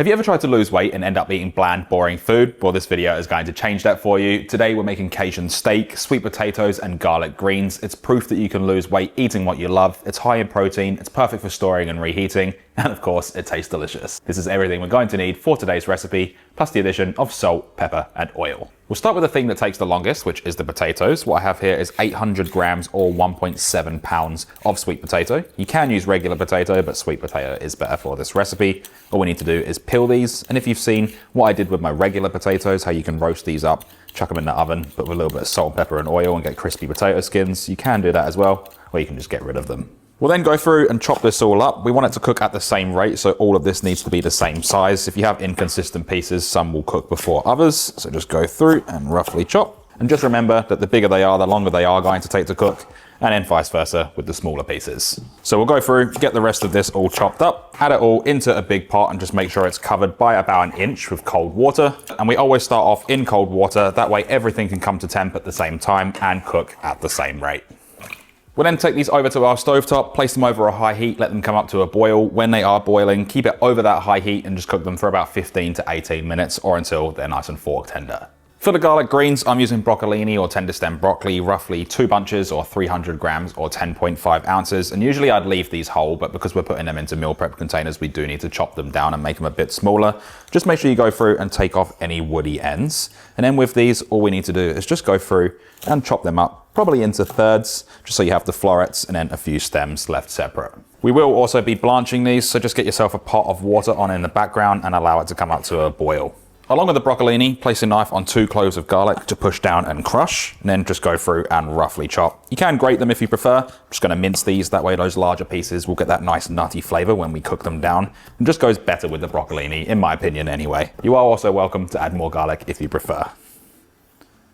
Have you ever tried to lose weight and end up eating bland, boring food? Well, this video is going to change that for you. Today we're making Cajun steak, sweet potatoes and garlic greens. It's proof that you can lose weight eating what you love. It's high in protein, it's perfect for storing and reheating, and of course it tastes delicious. This is everything we're going to need for today's recipe, plus the addition of salt, pepper and oil. We'll start with the thing that takes the longest, which is the potatoes. What I have here is 800 grams or 1.7 pounds of sweet potato. You can use regular potato, but sweet potato is better for this recipe. All we need to do is peel these, and if you've seen what I did with my regular potatoes, how you can roast these up, chuck them in the oven, put with a little bit of salt, pepper and oil and get crispy potato skins, you can do that as well, or you can just get rid of them. We'll then go through and chop this all up. We want it to cook at the same rate, so all of this needs to be the same size. If you have inconsistent pieces, some will cook before others, so just go through and roughly chop. And just remember that the bigger they are, the longer they are going to take to cook, and then vice versa with the smaller pieces. So we'll go through, get the rest of this all chopped up, add it all into a big pot and just make sure it's covered by about 1 inch with cold water. And we always start off in cold water, that way everything can come to temp at the same time and cook at the same rate. We'll then take these over to our stovetop, place them over a high heat, let them come up to a boil. When they are boiling, keep it over that high heat and just cook them for about 15 to 18 minutes or until they're nice and fork tender. For the garlic greens, I'm using Broccolini or tender stem broccoli, roughly 2 bunches or 300 grams or 10.5 ounces. And usually I'd leave these whole, but because we're putting them into meal prep containers, we do need to chop them down and make them a bit smaller. Just make sure you go through and take off any woody ends. And then with these, all we need to do is just go through and chop them up, probably into thirds, just so you have the florets and then a few stems left separate. We will also be blanching these, so just get yourself a pot of water on in the background and allow it to come up to a boil. Along with the broccolini, place a knife on 2 cloves of garlic to push down and crush, and then just go through and roughly chop. You can grate them if you prefer. I'm just going to mince these, that way those larger pieces will get that nice nutty flavor when we cook them down, and just goes better with the broccolini, in my opinion anyway. You are also welcome to add more garlic if you prefer.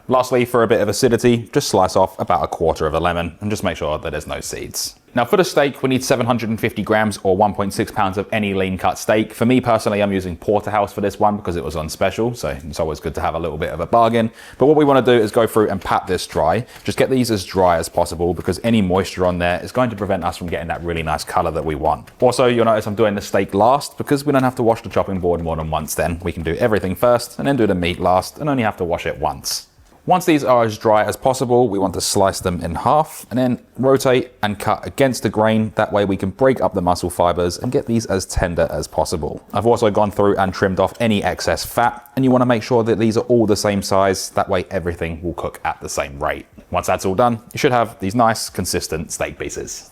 Lastly, for a bit of acidity, just slice off about 1/4 of a lemon and just make sure that there's no seeds. Now for the steak, we need 750 grams or 1.6 pounds of any lean cut steak. For me personally, I'm using porterhouse for this one because it was on special, so it's always good to have a little bit of a bargain. But what we want to do is go through and pat this dry. Just get these as dry as possible because any moisture on there is going to prevent us from getting that really nice color that we want. Also, you'll notice I'm doing the steak last because we don't have to wash the chopping board more than once then. We can do everything first and then do the meat last and only have to wash it once. Once these are as dry as possible, we want to slice them in half and then rotate and cut against the grain. That way we can break up the muscle fibers and get these as tender as possible. I've also gone through and trimmed off any excess fat, and you want to make sure that these are all the same size. That way everything will cook at the same rate. Once that's all done, you should have these nice, consistent steak pieces.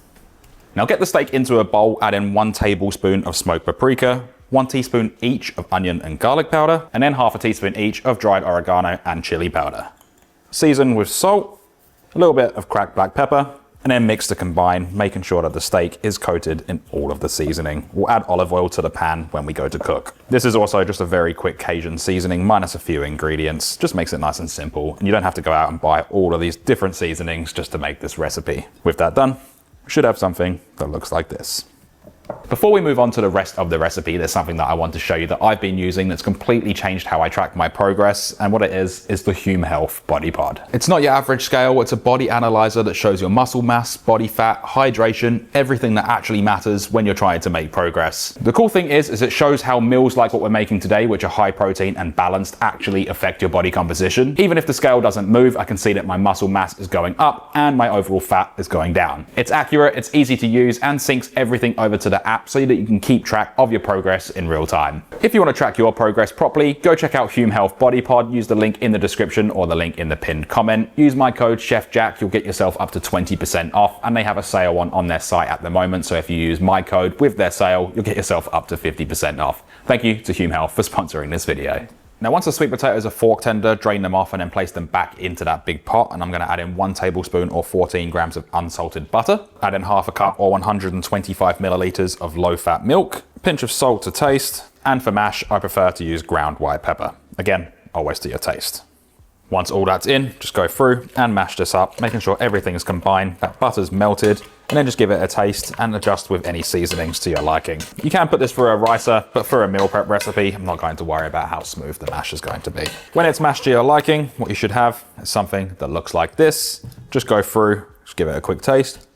Now get the steak into a bowl, add in 1 tablespoon of smoked paprika, 1 teaspoon each of onion and garlic powder, and then ½ teaspoon each of dried oregano and chili powder. Season with salt, a little bit of cracked black pepper, and then mix to combine, making sure that the steak is coated in all of the seasoning. We'll add olive oil to the pan when we go to cook. This is also just a very quick Cajun seasoning, minus a few ingredients. Just makes it nice and simple, and you don't have to go out and buy all of these different seasonings just to make this recipe. With that done, we should have something that looks like this. Before we move on to the rest of the recipe, there's something that I want to show you that I've been using that's completely changed how I track my progress, and what it is the Hume Health Body Pod. It's not your average scale, it's a body analyzer that shows your muscle mass, body fat, hydration, everything that actually matters when you're trying to make progress. The cool thing is it shows how meals like what we're making today, which are high protein and balanced, actually affect your body composition. Even if the scale doesn't move, I can see that my muscle mass is going up and my overall fat is going down. It's accurate, it's easy to use, and syncs everything over to the app so that you can keep track of your progress in real time. If you want to track your progress properly, go check out Hume Health Body Pod. Use the link in the description or the link in the pinned comment. Use my code CHEFJACK, you'll get yourself up to 20% off, and they have a sale on their site at the moment, so if you use my code with their sale, you'll get yourself up to 50% off. Thank you to Hume Health for sponsoring this video. Now once the sweet potatoes are fork tender, drain them off and then place them back into that big pot, and I'm going to add in 1 tablespoon or 14 grams of unsalted butter, add in ½ cup or 125 milliliters of low-fat milk, a pinch of salt to taste, and for mash I prefer to use ground white pepper. Again, always to your taste. Once all that's in, just go through and mash this up, making sure everything is combined, that butter's melted, and then just give it a taste and adjust with any seasonings to your liking. You can put this for a ricer, but for a meal prep recipe, I'm not going to worry about how smooth the mash is going to be. When it's mashed to your liking, what you should have is something that looks like this. Just go through, just give it a quick taste.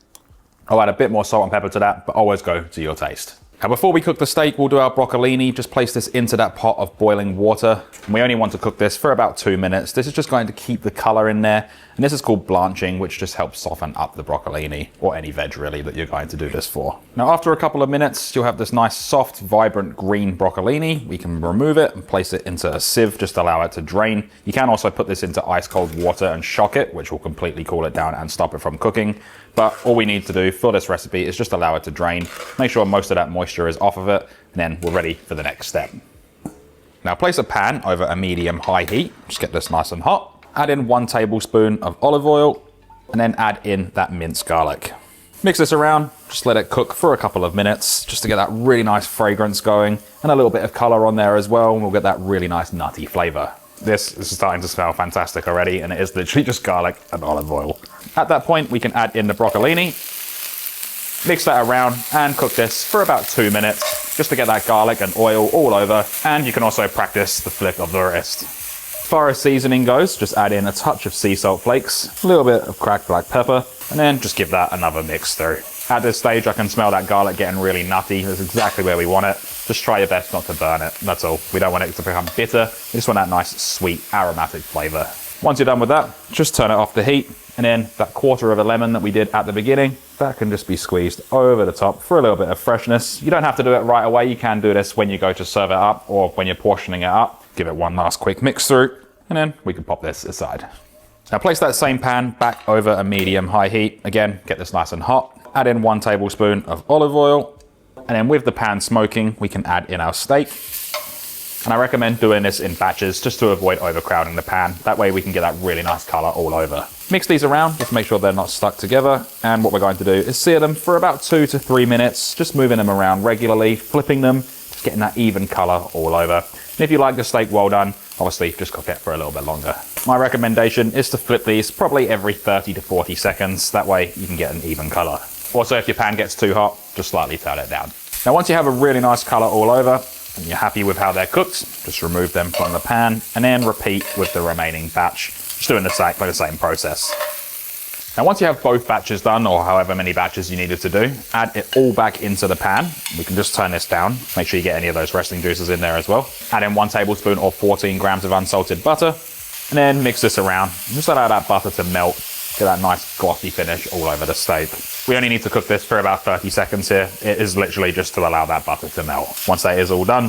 I'll add a bit more salt and pepper to that, but always go to your taste. Now before we cook the steak, we'll do our broccolini. Just place this into that pot of boiling water. And we only want to cook this for about 2 minutes. This is just going to keep the color in there. And this is called blanching, which just helps soften up the broccolini, or any veg really that you're going to do this for. Now after a couple of minutes, you'll have this nice soft, vibrant green broccolini. We can remove it and place it into a sieve, just allow it to drain. You can also put this into ice cold water and shock it, which will completely cool it down and stop it from cooking. But all we need to do for this recipe is just allow it to drain, make sure most of that moisture is off of it, and then we're ready for the next step. Now place a pan over a medium-high heat, just get this nice and hot. Add in 1 tablespoon of olive oil, and then add in that minced garlic. Mix this around, just let it cook for a couple of minutes, just to get that really nice fragrance going, and a little bit of color on there as well, and we'll get that really nice nutty flavor. This is starting to smell fantastic already, and it is literally just garlic and olive oil. At that point, we can add in the broccolini, mix that around, and cook this for about 2 minutes, just to get that garlic and oil all over, and you can also practice the flick of the wrist. As far as seasoning goes, just add in a touch of sea salt flakes, a little bit of cracked black pepper, and then just give that another mix through. At this stage, I can smell that garlic getting really nutty. That's exactly where we want it. Just try your best not to burn it, that's all. We don't want it to become bitter. We just want that nice, sweet, aromatic flavor. Once you're done with that, just turn it off the heat, and then that quarter of a lemon that we did at the beginning, that can just be squeezed over the top for a little bit of freshness. You don't have to do it right away. You can do this when you go to serve it up or when you're portioning it up. Give it one last quick mix through, and then we can pop this aside. Now place that same pan back over a medium-high heat. Again, get this nice and hot. Add in 1 tablespoon of olive oil, and then with the pan smoking, we can add in our steak. And I recommend doing this in batches just to avoid overcrowding the pan. That way we can get that really nice color all over. Mix these around just to make sure they're not stuck together. And what we're going to do is sear them for about 2 to 3 minutes, just moving them around regularly, flipping them, just getting that even color all over. And if you like the steak well done, obviously just cook it for a little bit longer. My recommendation is to flip these probably every 30 to 40 seconds. That way you can get an even color. Also, if your pan gets too hot, just slightly turn it down. Now, once you have a really nice color all over, and you're happy with how they're cooked, just remove them from the pan and then repeat with the remaining batch, just doing the same process. Now once you have both batches done, or however many batches you needed to do, add it all back into the pan. We can just turn this down, make sure you get any of those resting juices in there as well. Add in 1 tablespoon or 14 grams of unsalted butter, and then mix this around. Just allow that butter to melt, get that nice glossy finish all over the steak. We only need to cook this for about 30 seconds here. It is literally just to allow that butter to melt. Once that is all done,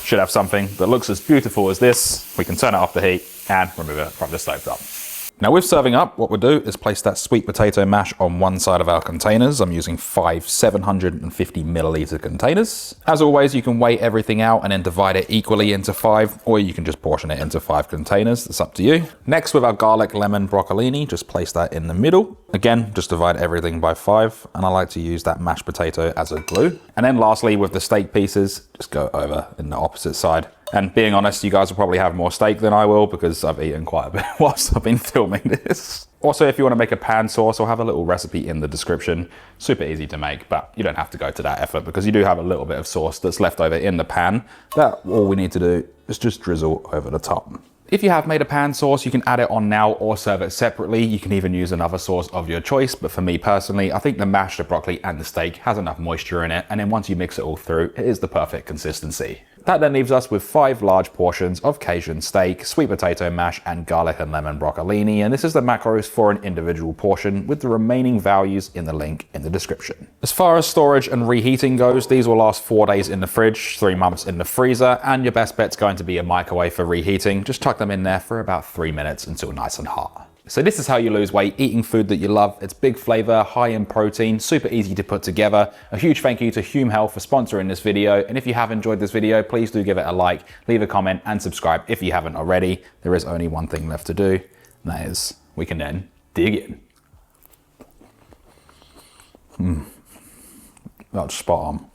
should have something that looks as beautiful as this. We can turn it off the heat and remove it from the stovetop. Now with serving up, what we'll do is place that sweet potato mash on one side of our containers. I'm using 5 750 milliliter containers. As always, you can weigh everything out and then divide it equally into 5, or you can just portion it into 5 containers. It's up to you. Next, with our garlic lemon broccolini, just place that in the middle. Again, just divide everything by 5, and I like to use that mashed potato as a glue. And then lastly, with the steak pieces, just go over in the opposite side. And being honest, you guys will probably have more steak than I will because I've eaten quite a bit whilst I've been filming this. Also, if you want to make a pan sauce, I'll have a little recipe in the description. Super easy to make, but you don't have to go to that effort because you do have a little bit of sauce that's left over in the pan. That all we need to do is just drizzle over the top. If you have made a pan sauce, you can add it on now or serve it separately. You can even use another sauce of your choice, but for me personally, I think the mash, the broccoli and the steak has enough moisture in it, and then once you mix it all through, it is the perfect consistency. That then leaves us with 5 large portions of Cajun steak, sweet potato mash, and garlic and lemon broccolini, and this is the macros for an individual portion with the remaining values in the link in the description. As far as storage and reheating goes, these will last 4 days in the fridge, 3 months in the freezer, and your best bet's going to be a microwave for reheating. Just tuck them in there for about 3 minutes until nice and hot. So this is how you lose weight eating food that you love. It's big flavor, high in protein, super easy to put together. A huge thank you to Hume Health for sponsoring this video. And if you have enjoyed this video, please do give it a like, leave a comment and subscribe if you haven't already. There is only one thing left to do, and that is we can then dig in. That's spot on.